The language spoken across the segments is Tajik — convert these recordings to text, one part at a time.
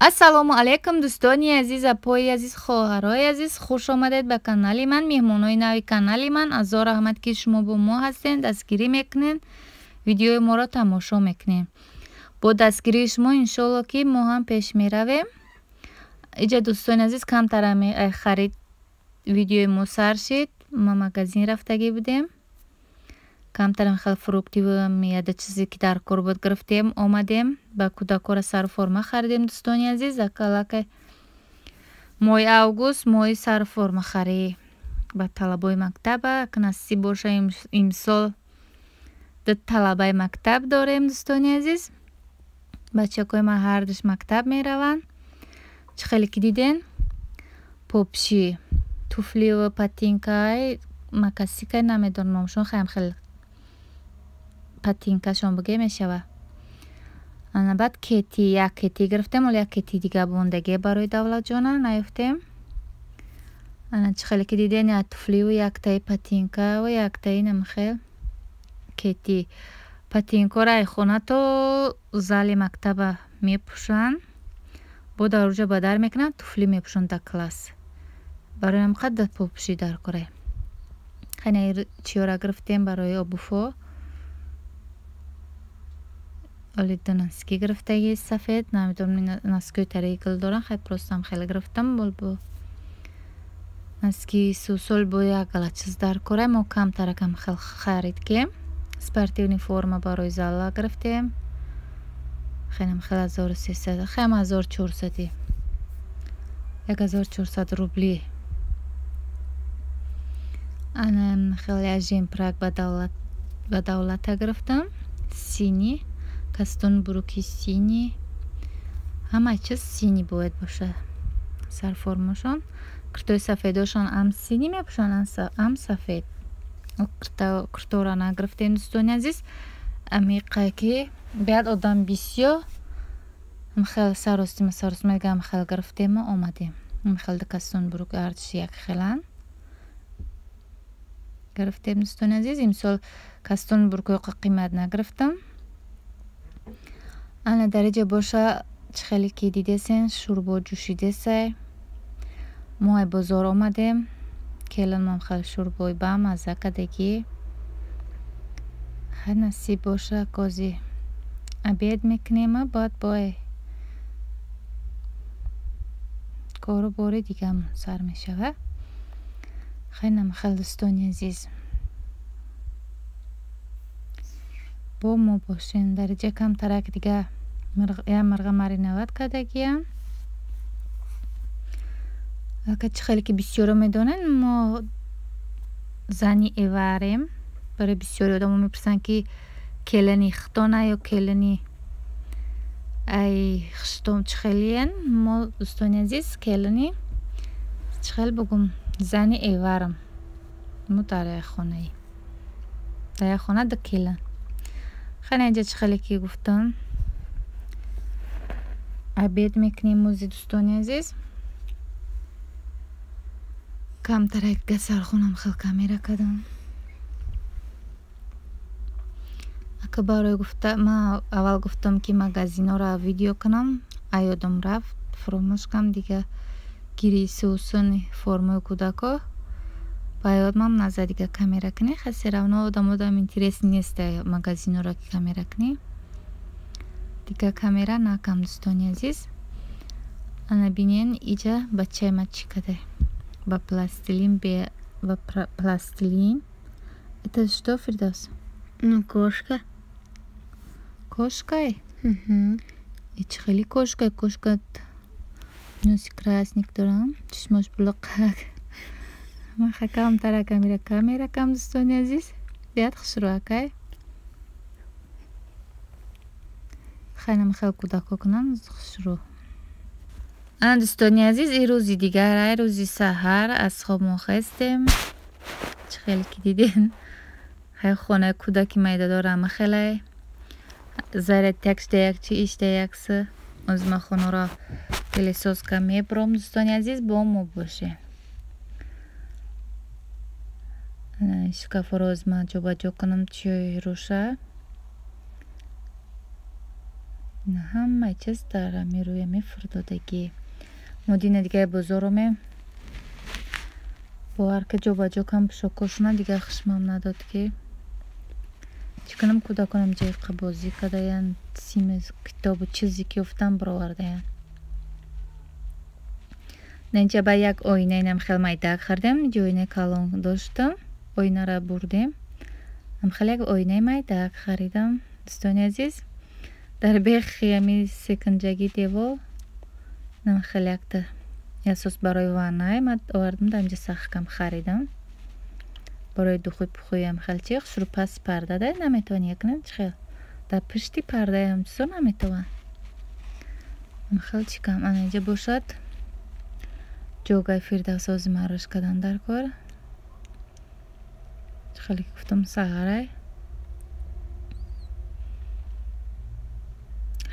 Ассалому алайкум дӯстони азиз, апои азиз, хоҳарои азиз, хуш омадед ба канали ман. Меҳмонои нави канали ман, азор аҳмад ки шумо бо мо ҳастед, дастгирӣ мекунед, видеои моро тамошо мекунед. Бо дастгирии шумо иншоалло ки мо ҳам пеш меравем. Иҷа дӯстони азиз, камтар харид видеои мо сар шид. Ма магазин рафтагӣ будем, камтарам хел фрукти ва яда чизе ки дар кор буд гирифтем, омадем ба кӯдакора сару форма харидем. Дӯстони азиз, акалака моҳи август моҳи сару формахарӣ ба талабои мактаба. Насиб боша имсол ду талабаи мактаб дорем. Дӯстони азиз, бачакои ман ҳардуш мактаб мераванд. Чӣ хеле ки диден попши туфли ва патинкаи макасика намедонам номшон, хаям хеле патинкашон буге мешава. Ана баъд кети, як кети гирифтем, вале як кети дига бондагӣ барои Давлатҷона наёфтем. Ана чӣ хеле ки диден як туфли ва яктаи патинка ва яктаи намхел кети. Патинкора ай хона то зали мактаба мепӯшанд, бод аруҷа ба дар мекунанд, туфли мепӯшанд да класс. Барои намқадр попӯши дар кора. Хане чиёра гирифтем барои обуфо. Оли ду носки гирифтаги сафед, намедонам носкои тараи гул дорам, хай простам хеле гирифтам. Бо носки сусол бо як гала чиз дар кора. Мо камтаракам хел харид кем. Спортивни форма барои зала гирифтем. Хелем хел 1300, хелем 1400, 1400 рубли. Ана хеле ажим прак ба Давлата гирифтам. Сини кастун буруки сини, ҳама чиз сини бояд боша. Сарформашон куртои сафедошон ам сини мепӯшанд, ам сафед. Куртора нагирифтем. Дӯстони азиз, амиқа ки бияд одам бисёр хел сарости мегам хел гирифтем ва омадем. Хел кастун бурук ардиш як хелан гирифтем. Дӯстони азиз, имсол кастун бурукои қимат нагирифтам. Ана дариҷа боша чӣ хеле ки дидесен шӯрбо ҷӯшидесай. Мо ай бозор омадем. Келан мам хел шӯрбои бамазза кадагӣ. Хай насиб боша кози обед мекунем, баъд бо кору бори дигам сар мешава. Хай намхел дӯстони азиз, бо мо бошен. дариҷа камтарак дига я марға мариноват кардагиам. Ака чӣ хеле ки бисёро медонен, мо зани эварем. Барои бисёри одамо мепурсанд ки келани хитона ё келани ай хиштом чӣ хелиен. Мо дӯстони азиз келани чӣ хел бугум зани эварам. Мо дар як хонаи дар як хона ду келан. Хана инҷа чӣ хеле ки гуфтам обед мекунем музи. Дӯстони азиз, камтарак дига сархонам хел камера кардам. Ака барои ман аввал гуфтам ки магазинора видео кунам, аёдам рафт, фуромӯш кам дига гирии соусони формаи кӯдако ба ёдмам назад дига камера кунӣ. Хай серавно одамодам интерес нест магазинора ки камера кунӣ. Дига камера накам. Дӯстони азиз, ана бинен иҷа бачаи ма чӣ кадай ба пластилин пластилин. Это что, Фирдавс? Ну, кошка. Кошкай? И чӣ хели кошкай? Кошка носи красник дорам, чишмош булоқак. Ман ха камтара камера кам. Дӯстони азиз, бият хушрӯакай. Хайнам хел кӯдако кунам хушрӯ. Ана дӯстони азиз, ин рӯзи дигар, ай рӯзи саҳар аз хоб мо хестем. Чӣ хеле ки диден хай хонаи кӯдаки майда дорам. Хеле зарядтяк якчи ишта яксы озма хонора пилесоска мебром. Дӯстони азиз, бо мо боше. Шкафро озма ҷобаҷо кунам чиёи рӯша. نه همه چیز داره میروی میفردادگی مدینه دیگه بزرمه باور که جا با جا کم شکرشونه دیگه خشمم نداد که چکنم کدا کنم جای قبازی کده یعن سیم کتاب و چیزی که افتم برآورده یعن نینجا با یک آینه اینم خیلی مایدک خردم جو آینه کلان داشتم آینه را بردیم هم خیلی یک آینه مایدک خریدم دوستان عزیز در بیخ یمی سکنجگی دیو نم خیلی یک ده اساس برای وانای من آوردم در اینجا سخکم خریدم برای دخوی پخوی هم خیلی چیخ شروع پس پرده ده نمیتوان یکنن خیلی در پشتی پرده هم چیزو نمیتوان هم خیلی چیکم من اینجا باشد جوگای فردوس آزی مراش کدن در کار خیلی گفتم سغره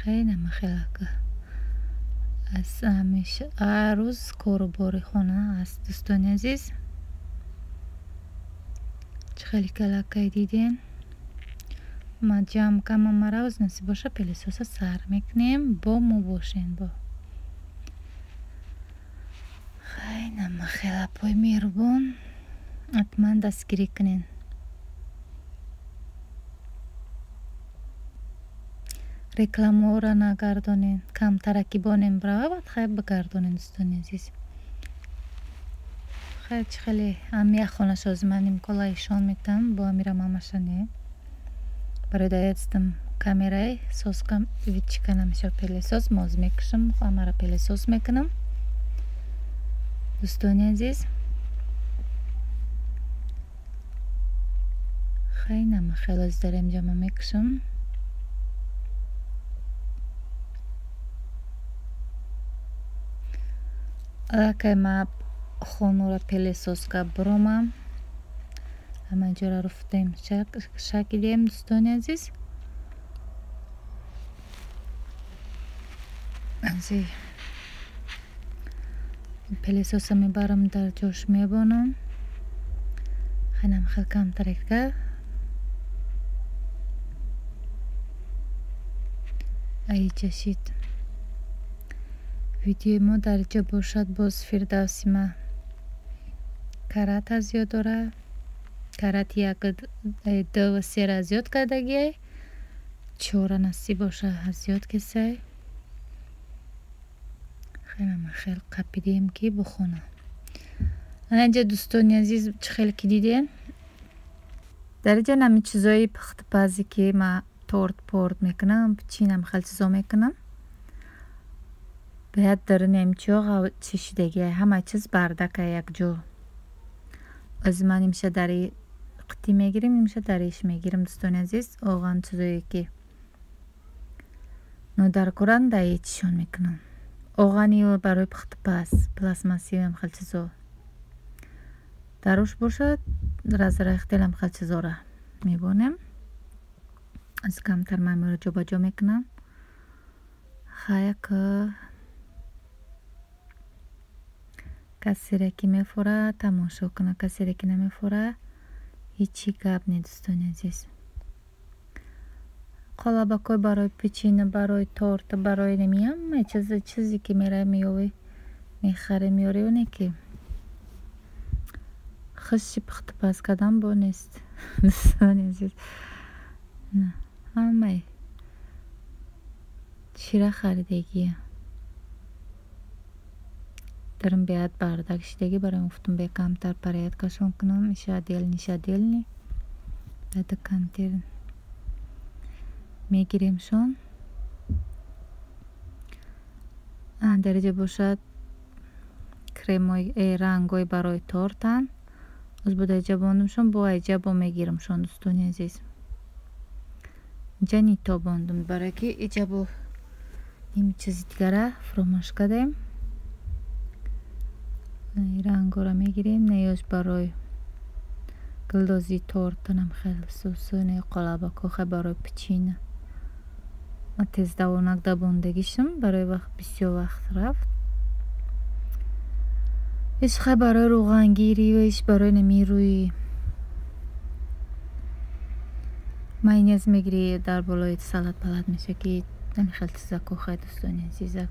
خیلی نمه خیلی که از همیشه روز کار باری خونه است دوستان عزیز خیلی کلکه دیدین ما جمع کم مراوز نسی باشه پلیسوسا سر میکنیم با مو باشین با خیلی نمه خیلی پای میربون حتما دستگیری کنین реклама ора нагардонен кам таракибонен бравад хай бигардонен дӯстони азиз хеле ами хонашоз ман имкола ишон метам бо амира мамашане барои даёстам камераи соскам вичкана мешо пелесос моз мекушам амара пелесос мекунам дӯстони азиз хайнама хелоз дарем ҷама мекушам алакай ма хонура пелесоска бромам ҳамаҷора руфтем шакидем дӯстони азиз ази пелесоса мебарам дар ҷош мебонам ханам хел камтарека ай ҷашид видеои мо дар ҷо бошад боз фирдавси ма карата зиёд дора карати як ду сера зиёд кардагиай чора наси боша зиёд кисай хелама хел қапидем ки бухона анаҷа дӯстони азиз чӣ хел ки диден дар ҷа нами чизои пухтупазӣ ки ма торт порт мекунам пичинам хел чизо мекунам باید در نمچوغ چشیدگی همه چیز بردک یک جو از من میشه داری قطی میگیریم میشه دریش میگیریم دوستان عزیز اوغان چیزایی که نو در قرآن دایی چیشون میکنم اوغانی و برای پخت پس پلاسماسی هم خیلی چیزا دروش باشد رازر اختیل هم خیلی چیزا را میبونم از کمتر من رو جا با جا میکنم خیلی که کسی را که میفوره تماشا کنه کسی را که نمیفوره هیچی گپ نی دوستان عزیز قالباکای برای پیچینه برای تورت برای نمیم چیزی که میره میوی میخره میوری اونه که خشی پخت پس کدام با نیست دوستان عزیز نه همه چی را خریدگیه درم بیاد بردک شدگی برای مفتم به کمتر پریاد کشون کنم نیشه دیلنی بعد کانتر میگیریم شون درجه باشد کرمای رنگای برای تورتن از بود ایجاباندم شون با ایجابا میگیرم شون دوستانی عزیز جانی تا باندم برای که ایجابا این چیزی دیگره فراموش کردیم رنگا را میگیریم نیاز برای گلدازی تورتنم خیلی سوسونه قالباکو خیلی برای پچینه ما تیز دوانک دباندگیشم برای وقت بسیار وقت رفت ایش خیلی برای روغنگیری و ایش برای نمیروی ماینز میگیری در بالای سالاد پلات میشه که نمیخواد تزکو خواهد دوستانی عزیزک